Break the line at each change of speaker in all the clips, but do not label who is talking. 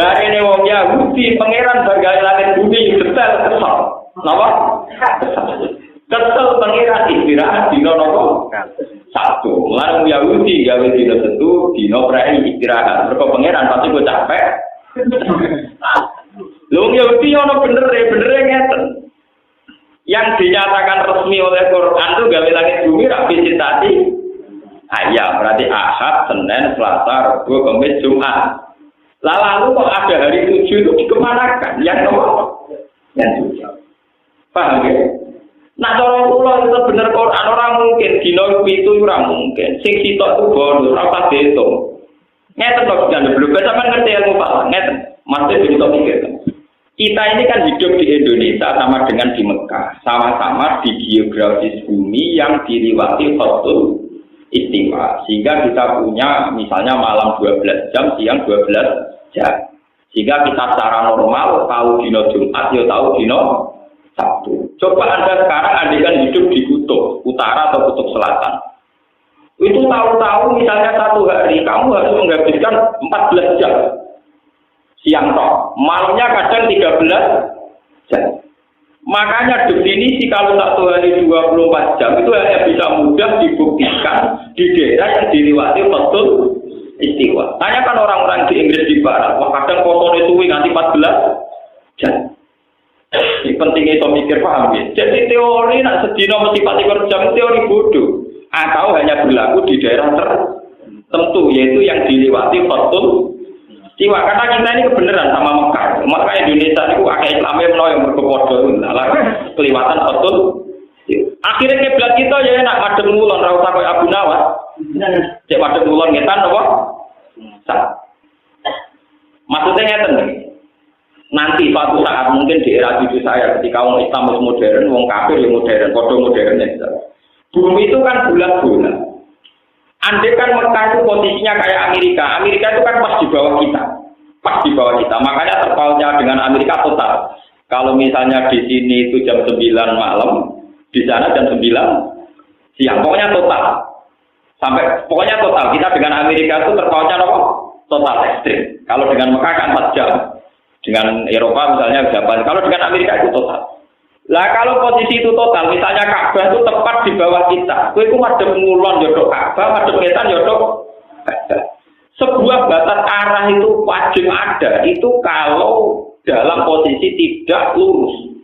Dari ini wong Yahudi pangeran bagai langit bumi detail kesal. Napa? Kesel pangeran istirahat dino napa? Satu. Lan Yahudi gawe dino setu, dino prei istirahat. Mergo pangeran pasti kok capek. Lho Yahudi ono bener ngeten. Yang dinyatakan resmi oleh Quran itu gawe langit bumi ra visitasi. Ayah berarti Ahad, Senin, Selasa, Rabu, Kamis, Jumat. Lalu kok ada hari 7 itu dikemanakan? Yang nomor? Yang 7. Paham ya? Nah, cara kula itu bener Quran orang mungkin dino itu ora mungkin. Sing sitok itu bodoh, ora usah diitung. Ngeten kok jangan belum sampean ngerti ilmu falak. Ngeten. Masih bisa mikir. Kita ini kan hidup di Indonesia sama dengan di Mekah. Sama-sama di geografis bumi yang diliwati Khatul Istiwa. Sehingga kita punya misalnya malam 12 jam, siang 12 jam. Sehingga kita secara normal tahu dino Jumat, ya tahu dino Sabtu. Coba Anda sekarang andikan hidup di kutub utara atau kutub selatan. Itu tahu-tahu misalnya satu hari kamu harus menghabiskan 14 jam. Siang toh, malamnya kadang 13 jam. Makanya definisi kalau satu hari 24 jam itu hanya bisa mudah dibuktikan di daerah yang dilewati Khatul Istiwa. Tanyakan orang-orang di Inggris di Barat, wah kadang potone suwi nganti 14 jam. Ini pentingnya itu mikir paham ya. Jadi teori nak sedina mesti 14 jam teori bodoh. Atau hanya berlaku di daerah tertentu yaitu yang dilewati Khatul Istiwa. Karena kita ini kebenaran sama Mekah. Maka Indonesia itu agak Islamnya yang berkepodo. Kelewatan Khatul. Akhirnya kiblat kita ya nak madem ngulon ra usah koyo Abu Nawas. Cek madem ngulon ngetan apa? Maksudnya ngeten iki. Nanti suatu saat mungkin di era cucu saya ketika orang Islam modern, orang kafir yang modern, padha modernnya. Bumi itu kan bulat-bulat. Andai kan Mekah itu posisinya kayak Amerika. Amerika itu kan pas di bawah kita. Pas di bawah kita. Makanya terpautnya dengan Amerika total. Kalau misalnya di sini itu jam 9 malam, di sana jam 9 siang. Pokoknya total. Sampai pokoknya total. Kita dengan Amerika itu terpautnya apa? Total ekstrim. Kalau dengan Mekah kan 4 jam. Dengan Eropa misalnya Jepang. Kalau dengan Amerika itu total. Lah kalau posisi itu total, misalnya Ka'bah itu tepat di bawah kita. Kowe iku madhep ngulon yo tok Ka'bah, madhep ngetan yo tok Ka'bah. Sebuah batas arah itu wajib ada. Itu kalau dalam posisi tidak lurus.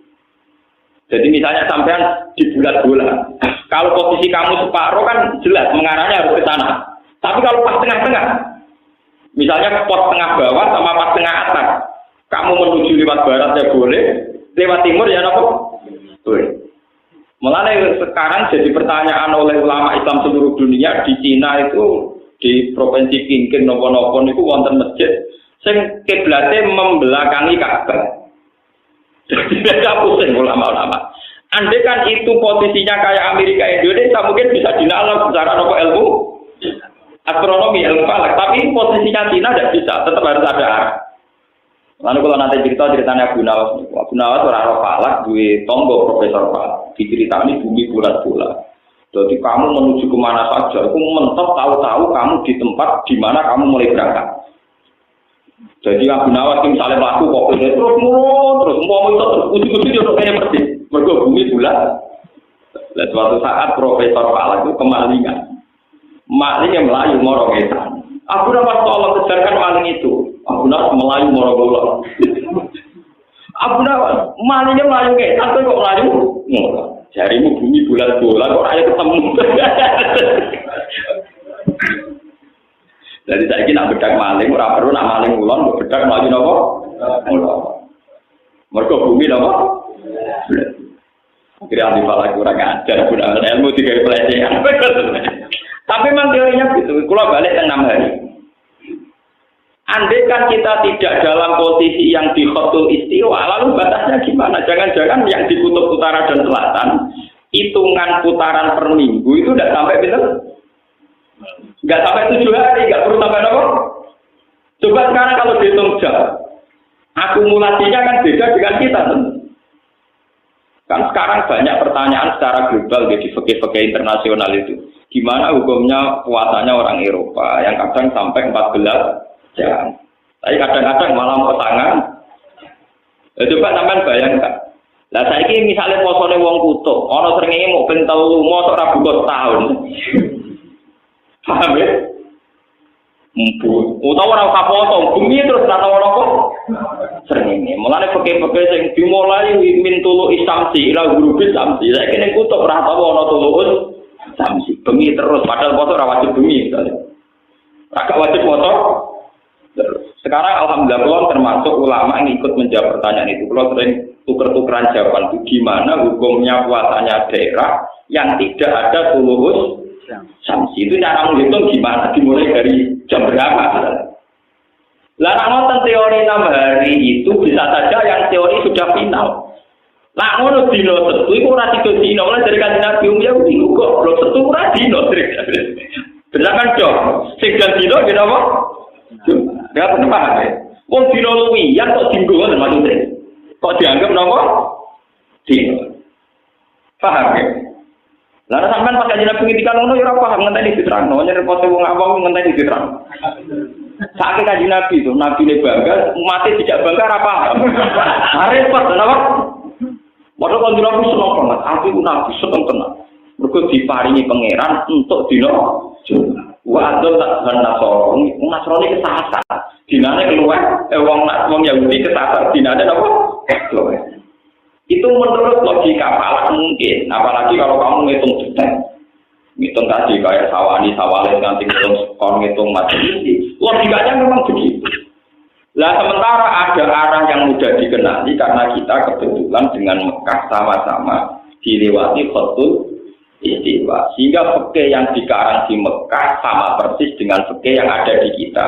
Jadi misalnya sampean di bulat-bulat. Kalau posisi kamu separuh kan jelas mengarahnya harus ke sana. Tapi kalau pas tengah-tengah, misalnya pos tengah bawah sama pas tengah atas, kamu menuju lewat barat ya boleh, lewat timur ya apa? Boleh. Mulai sekarang jadi pertanyaan oleh ulama Islam seluruh dunia di Cina itu di provinsi Qingqing nopo-nopo itu wonten masjid sing kiblate membelakangi Ka'bah. Jadi beda pusing ulama-ulama. Andai kan itu posisinya kayak Amerika Indonesia mungkin bisa dinalar secara ilmu astronomi ilmu falak, tapi posisinya Cina tidak bisa, tetap harus ada arah. Lalu kalau nanti ceritanya Abu Nawas orang falak, dua tonggo profesor falak, diceritani bumi bulat-bulat. Jadi kamu menuju kemana saja, aku mentok tahu-tahu kamu di tempat di mana kamu mulai berangkat. Jadi Abu Nawas misalnya melaku kok terus mau itu ujung-ujung dia udah kayak persis, mergo bumi bulat. Dan suatu saat profesor falak itu kemalingan, malingnya melayu morong-morong. Abu Nawas Allah kejarkan maling itu. Abu Nawas melayu morong-morong. Abu Nawas malingnya melayu kayak apa kok melayu? Jarimu bumi bulat-bulat kok ayo ketemu. Jadi saya kira bedak maling ora perlu nak maling ulon bedak melayu napa? Ulon. Mergo bumi napa? Kira ahli falak kurang ajar, kurang ilmu digawe pelecehan. Tapi memang teorinya gitu. Kalau balik ke 6 hari. Andai kan kita tidak dalam posisi yang di Khatul Istiwa, lalu batasnya gimana? Jangan-jangan yang di kutub utara dan selatan, hitungan putaran per minggu itu tidak sampai betul? Nggak sampai 7 hari, nggak perlu sampai apa? Coba sekarang kalau dihitung jam, akumulasinya kan beda dengan kita. Kan sekarang banyak pertanyaan secara global di fikih-fikih internasional itu. Gimana hukumnya puasanya orang Eropa yang kadang sampai 14 jam. Tapi kadang-kadang malah mau tangan. Coba sampean bayangkan. Lah saiki misale posone wong kutub, ana srengenge mau ben 3, mosok ora buka setahun. Paham ya? Utawa ora usah poso, bumi terus ora ono apa? Srengenge. Mulane peke-peke sing dimulai min tulu isamsi ila gurubis samsi. Saiki ning kutub ora tau ana tulu samsi. Bumi terus padahal poso ora wajib bumi misalnya. Agak wajib poso. Sekarang alhamdulillah kalau termasuk ulama yang ikut menjawab pertanyaan itu. Kalau sering tuker-tukeran jawaban itu gimana hukumnya puasanya daerah yang tidak ada tulus samsi. Itu cara menghitung gimana, dimulai dari jam berapa. Lah nonton teori 6 hari itu bisa saja yang teori sudah final. Lah ngono dino setu iku ora 3 dino, mulai dari kanjeng Nabi ya kok lho setu ora dino. Bener kan dong? Sing dino kira apa? Ya paham ya. Wong dino luwihan kok dinggo ngoten maksudnya. Kok dianggap napa? Dino. Paham ya? Lah sampean pakai jeneng pendidikan ngono ya ora paham ngenteni diterangno, nyere foto wong awam ngenteni diterangno. Saking kanjeng Nabi itu, Nabi ne bangga, mati tidak bangga ora paham. Repot napa? Padahal kanjeng Nabi seneng banget, aku Nabi seneng tenan. Mergo diparingi pangeran untuk dino Jumat. Wa adol tak nasoro, nasroni kesasar. Dinane keluar, wong Yahudi kesasar, dinane apa? Keluar. Itu menurut logika palak mungkin, apalagi kalau kamu ngitung detail. Ngitung tadi kayak sawani, sawales, nganti ngitung macam ini. Logikanya memang begitu. Lah sementara ada arah yang mudah dikenali karena kita kebetulan dengan Mekah sama-sama dilewati Khutul Istiwa. Sehingga fikih yang dikarang di Mekah sama persis dengan fikih yang ada di kita.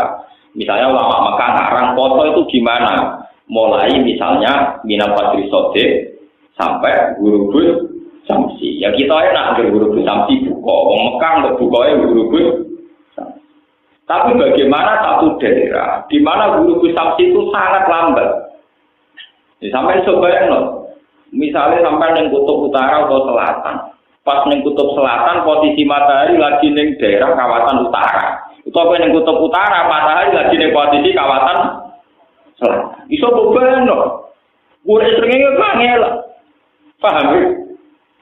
Misalnya ulama Mekah ngarang foto itu gimana? Mulai misalnya minal fadri sodek sampai gurubus samsi. Ya kita enak gurubus samsi buka. Mekah untuk bukanya gurubus samsi. Tapi bagaimana satu daerah di mana gurubus samsi itu sangat lambat? Ya, sampai sebayang misalnya sampai di kutub utara atau selatan. Pas ning kutub selatan posisi matahari lagi ning daerah kawasan utara. Utawa ning kutub utara matahari lagi ning posisi kawasan selatan. Iso bobano. Urip srengenge angel. Paham ya?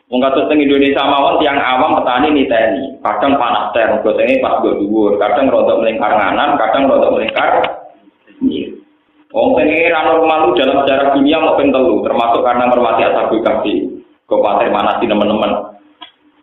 Wong kados teng Indonesia mawon tiyang awam petani niteni. Kadang panas ter, gotenge pas go dhuwur, kadang rontok melingkar nganan, kadang rontok melingkar. Wong pengen normal dalam sejarah dunia mau ping 3, termasuk karena hormati ashabul kahfi. Kabupaten mana sih teman-teman?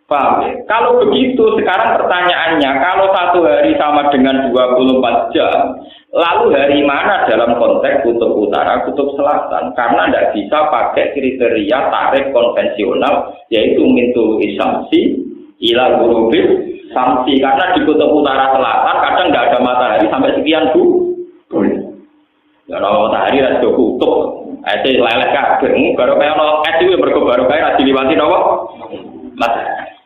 Paham ya? Kalau begitu sekarang pertanyaannya, kalau satu hari sama dengan 24 jam, lalu hari mana dalam konteks kutub utara, kutub selatan? Karena tidak bisa pakai kriteria tarikh konvensional, yaitu mintul isamsi, ila gurubis samsi. Karena di kutub utara selatan kadang tidak ada matahari sampai sekian bulan. Ya kalau matahari ada kutub, itu leleh kabeh. Baru kayak ono es itu berkobar kayak diliwati apa? Matahari.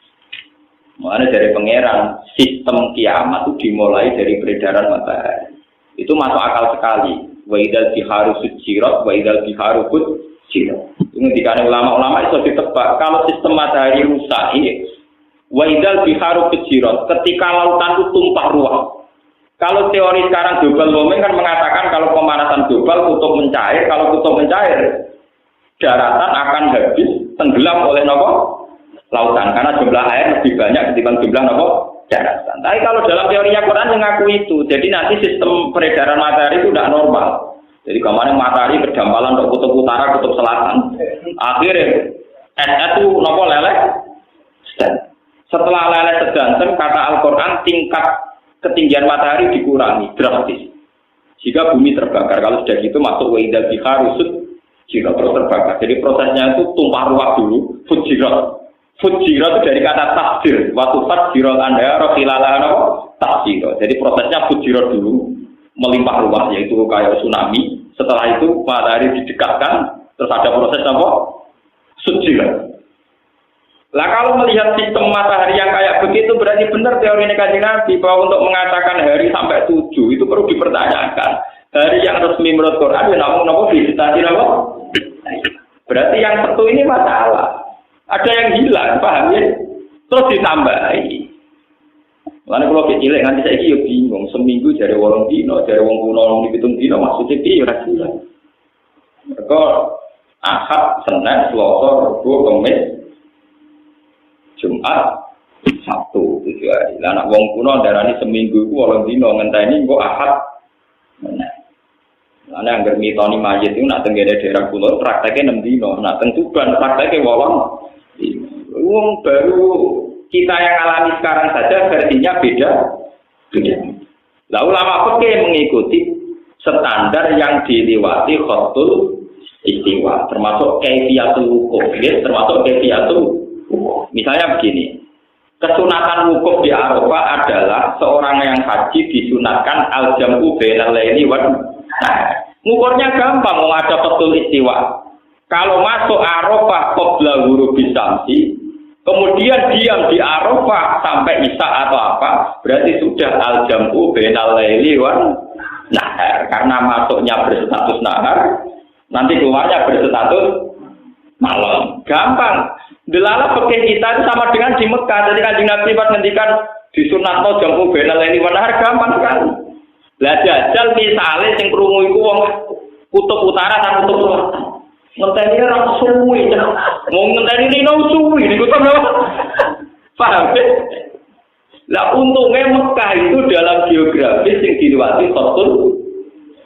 Makanya dari pangeran, sistem kiamat itu dimulai dari peredaran matahari. Itu masuk akal sekali. Wa idzal biharu sujirat, wa idzal biharu fujirat. Ini dikatakan ulama-ulama itu ditebak. Kalau sistem matahari rusak ini, wa idzal biharu fujirat, ketika lautan itu tumpah ruah. Kalau teori sekarang global warming kan mengatakan kalau pemanasan global kutub mencair, kalau kutub mencair, daratan akan habis tenggelam oleh nopo? Lautan, karena jumlah air lebih banyak ketimbang jumlah daratan. Tapi kalau dalam teorinya Quran mengaku itu, jadi nanti sistem peredaran matahari itu tidak normal. Jadi kemarin matahari berdampalan untuk kutub utara, kutub selatan. Akhirnya es itu leleh. Setelah leleh sedanten, kata Al-Quran tingkat ketinggian matahari dikurangi drastis. Jika bumi terbakar, kalau sudah gitu masuk wa idzal biharu sujirat terus terbakar. Jadi prosesnya itu tumpah ruah dulu, fujirat. Fujirat itu dari kata takdir. Waktu fujirat Anda rohilalah takdir. Jadi prosesnya fujirat dulu melimpah ruah, yaitu kayak tsunami. Setelah itu matahari didekatkan, terus ada proses apa? Fujirat. Lah kalau melihat sistem matahari yang kayak begitu berarti benar teori Kanjeng Nabi bahwa untuk mengatakan hari sampai 7 itu perlu dipertanyakan. Hari yang resmi menurut Quran ya namun visitasi apa? Berarti yang satu ini masalah. Ada yang hilang, paham ya? Terus ditambahi. Lalu kalau kecilek nanti saya yo bingung, seminggu dari 8 dino, dari wong kuno 7 dino maksudnya piye ora jelas. Mergo Ahad, Senin, Selasa, Rabu, Kamis, Jumat, Sabtu 7 hari. Lah anak wong kuno darani seminggu iku 8 dino ngenteni engko Ahad. Nah. Lah nek mitoni mayit iku nak tenggene daerah kula prakteke 6 dino, nak teng Tuban prakteke 8. Wong baru kita yang alami sekarang saja versinya beda. Lah ulama fikih mengikuti standar yang dilewati khatul istiwa, termasuk kaifiyatul wukuf, termasuk kaifiyatul wukuf. Misalnya begini, kesunatan wukuf di Arafah adalah seorang yang haji disunatkan al-jam'u bainal laili wan nahar. Ngukurnya gampang, mau ada khatul istiwa. Kalau masuk Arafah qabla ghurubi syamsi, kemudian diam di Arafah sampai Isya atau apa, berarti sudah al-jam'u bainal laili wan nahar. Karena masuknya berstatus nahar, nanti keluarnya berstatus malam. Gampang. Delala fikih kita itu sama dengan di Mekah. Jadi Kanjeng Nabi pas ngendikan disunatno jam'u bainal laili wan nahar gampang kan. Lah jajal misale sing krungu iku wong kutub utara dan kutub selatan. Ngenteni ora suwi, mau ngenteni rino suwi niku to. Paham? Lah untungnya Mekah itu dalam geografis yang dilewati khatul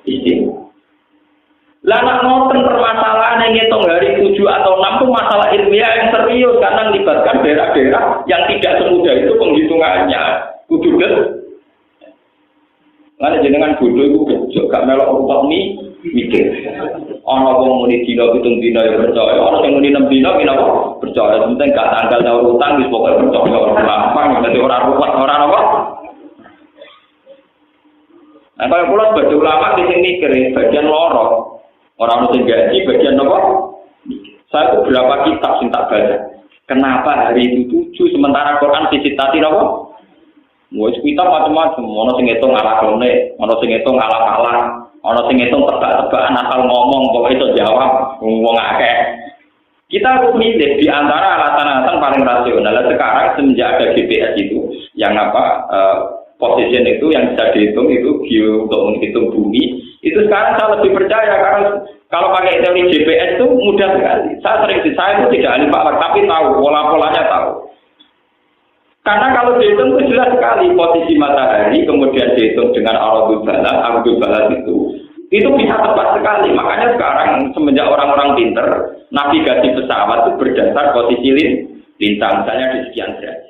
istiwa. Lah nak ngoten permasalahan yang ngitung hari 7 atau 6 itu masalah ilmiah yang serius karena melibatkan daerah-daerah yang tidak semudah itu penghitungannya. Kudu get. Lah jenengan bodoh iku kejok gak melok utak mikir. Ana wong muni dina 7 dina ya percaya, ana sing muni 6 dina kenapa percaya, penting gak tanggal nyaur utang wis pokoke percaya ora gampang, dadi ora ruwet ora apa. Nah, kalau kula sebagai ulama di sini mikir bagian loro. Orang sing gaji bagian apa? Saya itu berapa kitab sing tak baca. Kenapa hari itu 7 sementara Quran disitati apa? Wis kitab macam-macam, ana sing ngitung ala-alane, ana sing ngitung ala-ala. Ono sing ngitung tebak-tebakan asal ngomong kok iso jawab wong akeh. Kita harus milih di antara alasan-alasan paling rasional. Sekarang semenjak ada GPS itu yang position itu yang bisa dihitung itu untuk menghitung bumi, itu sekarang saya lebih percaya karena kalau pakai teori GPS itu mudah sekali. Saya itu tidak ahli pakar tapi tahu pola-polanya tahu. Karena kalau dihitung itu jelas sekali posisi matahari, kemudian dihitung dengan ardul balas itu bisa tepat sekali. Makanya sekarang semenjak orang-orang pinter, navigasi pesawat itu berdasar posisi lintang, misalnya di sekian derajat.